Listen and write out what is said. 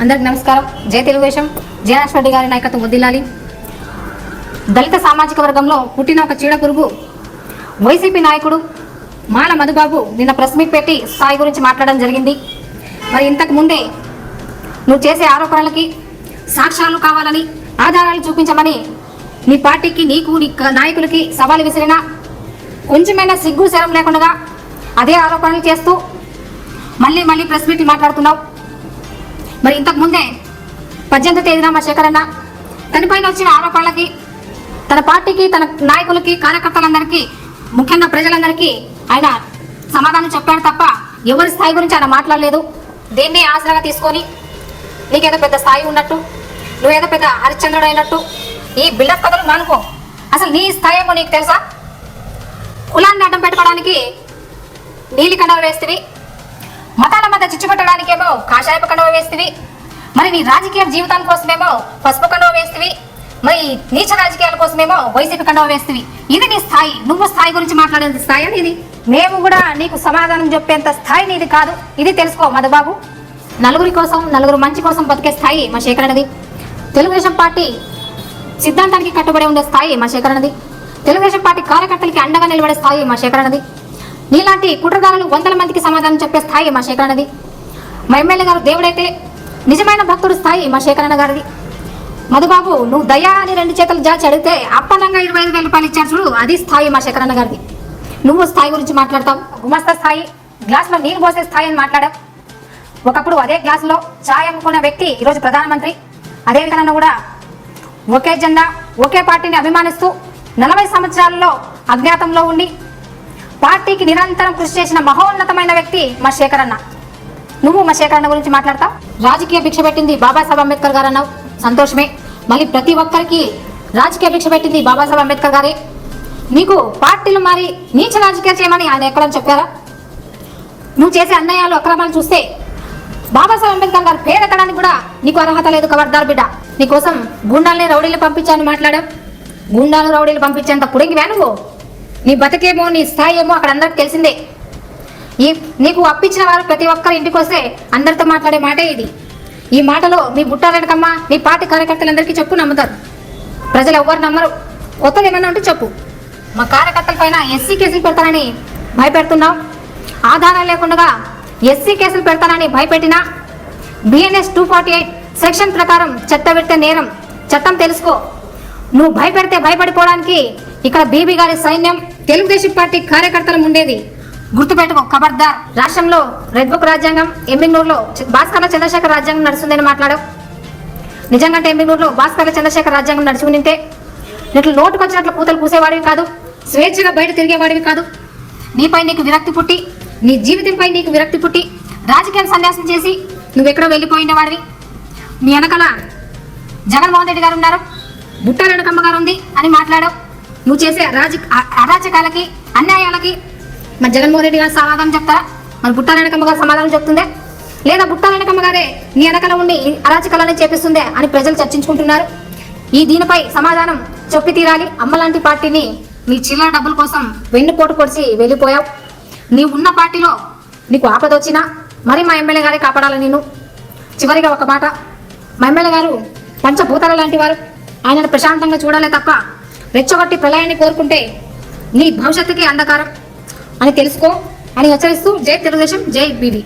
అందరికి నమస్కారం. జై తెలుగుదేశం. జయరాజ్ రెడ్డి గారి నాయకత్వం వదిలాలి. దళిత సామాజిక వర్గంలో పుట్టిన ఒక చీడ పురుగు వైసీపీ నాయకుడు మాల మధుబాబు నిన్న ప్రెస్ మీట్ పెట్టి స్థాయి గురించి మాట్లాడడం జరిగింది. మరి ఇంతకు ముందే నువ్వు చేసే ఆరోపణలకి సాక్ష్యాలు కావాలని, ఆధారాలు చూపించమని నీ పార్టీకి, నీకు, నీ నాయకులకి సవాలు విసిరినా కొంచెమైనా సిగ్గు శరం లేకుండా అదే ఆరోపణలు చేస్తూ మళ్ళీ ప్రెస్ మీట్ మాట్లాడుతున్నావు. మరి ఇంతకు ముందే 18వ తేదీన మా శేఖరన్న తనపైన వచ్చిన ఆరోపణలకి తన పార్టీకి, తన నాయకులకి, కార్యకర్తలందరికీ, ముఖ్యంగా ప్రజలందరికీ ఆయన సమాధానం చెప్పాడు తప్ప ఎవరి స్థాయి గురించి ఆయన మాట్లాడలేదు. దేన్ని ఆసరాగా తీసుకొని నీకేదో పెద్ద స్థాయి ఉన్నట్టు, నువ్వేదో పెద్ద హరిశ్చంద్రుడు అయినట్టు ఈ బిల్డప్ కథలు మానుకో. అసలు నీ స్థాయి ఏమో నీకు తెలుసా? కులాన్ని అడ్డం పెట్టుకోవడానికి నీలి కండవ వేస్తేవి, మతాల మధ్య చిచ్చు పెట్టడానికేమో కాషాయపు కండవ వేస్తేవి, మరి నీ రాజకీయ జీవితాల కోసమేమో పసుపు కండవ వేస్తేవి, మరి నీచ రాజకీయాల కోసమేమో వైసీపీ కండవ వేస్తేవి. ఇది నీ స్థాయి. నువ్వు స్థాయి గురించి మాట్లాడేది స్థాయి అని ఇది. మేము కూడా నీకు సమాధానం చెప్పేంత స్థాయి నీది కాదు. ఇది తెలుసుకో మధుబాబు. నలుగురి కోసం, నలుగురు మంచి కోసం బతికే స్థాయి మా శేఖరన్నది. తెలుగుదేశం పార్టీ సిద్ధాంతానికి కట్టుబడి ఉండే స్థాయి మా శేఖరన్నది. తెలుగుదేశం పార్టీ కార్యకర్తలకి అండగా నిలబడే స్థాయి మా శేఖరన్నది. నీలాంటి కుట్రదారులు 100 మందికి సమాధానం చెప్పే స్థాయి మా శేఖరన్నది. మా ఎమ్మెల్యే గారు దేవుడైతే నిజమైన భక్తుడు స్థాయి మా శేఖరన్న గారిది. మధుబాబు, నువ్వు దయా అని 2 చేతులు జాచి అడిగితే అప్పనంగా 25,000 రూపాయలు ఇచ్చారు చూడు, అది స్థాయి మా శేఖరన్న గారిది. నువ్వు స్థాయి గురించి మాట్లాడతావు. గుమస్తా స్థాయి, గ్లాసులో నీళ్ళు పోసే స్థాయి అని మాట్లాడావు. ఒకప్పుడు అదే గ్లాసులో ఛాయ్ అమ్ముకున్న వ్యక్తి ఈరోజు ప్రధానమంత్రి. అదే విధంగా కూడా ఒకే జెండా, ఒకే పార్టీని అభిమానిస్తూ 40 సంవత్సరాలలో అజ్ఞాతంలో ఉండి పార్టీకి నిరంతరం కృషి చేసిన మహోన్నతమైన వ్యక్తి మా శేఖరన్న. నువ్వు మా శేఖరన్న గురించి మాట్లాడతావు. రాజకీయ భిక్ష పెట్టింది బాబాసాహెబ్ అంబేద్కర్ గారు అన్నావు, సంతోషమే. మళ్ళీ ప్రతి ఒక్కరికి రాజకీయ భిక్ష పెట్టింది బాబాసాహెబ్ అంబేద్కర్ గారే. నీకు పార్టీలు మారి నీచ రాజకీయాలు చేయమని ఆయన ఎక్కడని చెప్పారా? నువ్వు చేసే అన్యాయాలు, అక్రమాలు చూస్తే బాబాసాహెబ్ అంబేద్కర్ గారు పేరెక్కడానికి కూడా నీకు అర్హత లేదు. కబర్దార్ బిడ్డ. నీకోసం గుండాలని, రౌడీలు పంపించాను మాట్లాడావు. గుండాలు, రౌడీలు పంపించేంత పుడింగివే నువ్వు. నీ బతికేమో, నీ స్థాయి ఏమో అక్కడ అందరికి తెలిసిందే. నీకు అప్పించిన వారు ప్రతి ఒక్కరు ఇంటికి వస్తే అందరితో మాట్లాడే మాటే ఇది. ఈ మాటలో మీ బుట్టారెడ్కమ్మ, నీ పార్టీ కార్యకర్తలందరికీ చెప్పు, నమ్ముతారు. ప్రజలు ఎవ్వరు నమ్మరు. కొత్తది ఏమన్నా ఉంటే చెప్పు. మా కార్యకర్తల పైన ఎస్సీ కేసులు పెడతానని భయపెడుతున్నావు. ఆధారాలు లేకుండా ఎస్సీ కేసులు పెడతానని భయపెట్టినా BNS 248 సెక్షన్ ప్రకారం చెత్త పెడితే నేరం. చట్టం తెలుసుకో. నువ్వు భయపెడితే భయపడిపోవడానికి ఇక్కడ బీబీ గారి సైన్యం, తెలుగుదేశం పార్టీ కార్యకర్తలు ఉండేది. గుర్తుపెట్టుకో ఖబర్దార్. రాష్ట్రంలో రెడ్ బుక్ రాజ్యాంగం, ఎమ్మిగనూరులో భాస్కర్ల చంద్రశేఖర్ రాజ్యాంగం నడుస్తుందని మాట్లాడావు. నిజంగా ఎమ్మిగనూరులో భాస్కర్ల చంద్రశేఖర్ రాజ్యాంగం నడుచుకుంటే ఇట్లా నోటుకు వచ్చినట్లు పూతలు పూసేవాడివి కాదు, స్వేచ్ఛగా బయట తిరిగేవాడివి కాదు. నీపై నీకు విరక్తి పుట్టి, నీ జీవితంపై నీకు విరక్తి పుట్టి రాజకీయం సన్యాసం చేసి నువ్వెక్కడో వెళ్ళిపోయినవాడివి. మీ వెనకాల జగన్మోహన్ రెడ్డి గారు ఉన్నారు, బుట్టారెడ్కమ్మ గారు ఉంది అని మాట్లాడావు. నువ్వు చేసే అరాచకాలకి, అన్యాయాలకి మరి జగన్మోహన్ రెడ్డి గారు సమాధానం చెప్తారా? మరి బుట్టారెడ్కమ్మ గారు సమాధానం చెప్తుందే, లేదా బుట్టారెడ్కమ్మ గారే నీ వెనకాల ఉండి అరాచకాలని చేపిస్తుందే అని ప్రజలు చర్చించుకుంటున్నారు. దీనిపై సమాధానం చెప్పి తీరాలి. అమ్మలాంటి పార్టీని నీ చిల్లర డబ్బుల కోసం వెన్నుపోటు పొడిచి వెళ్ళిపోయావు. నీవు ఉన్న పార్టీలో నీకు ఆపదొచ్చినా మరి మా ఎమ్మెల్యే గారే కాపాడాలి నేను. చివరిగా ఒక మాట, మా ఎమ్మెల్యే గారు పంచభూతాల లాంటి వారు. ఆయనను ప్రశాంతంగా చూడాలే తప్ప రెచ్చగొట్టి ప్రళయాన్ని కోరుకుంటే నీ భవిష్యత్తుకి అంధకారం అని తెలుసుకో అని హెచ్చరిస్తూ జై తెలుగుదేశం, జై బీబీ.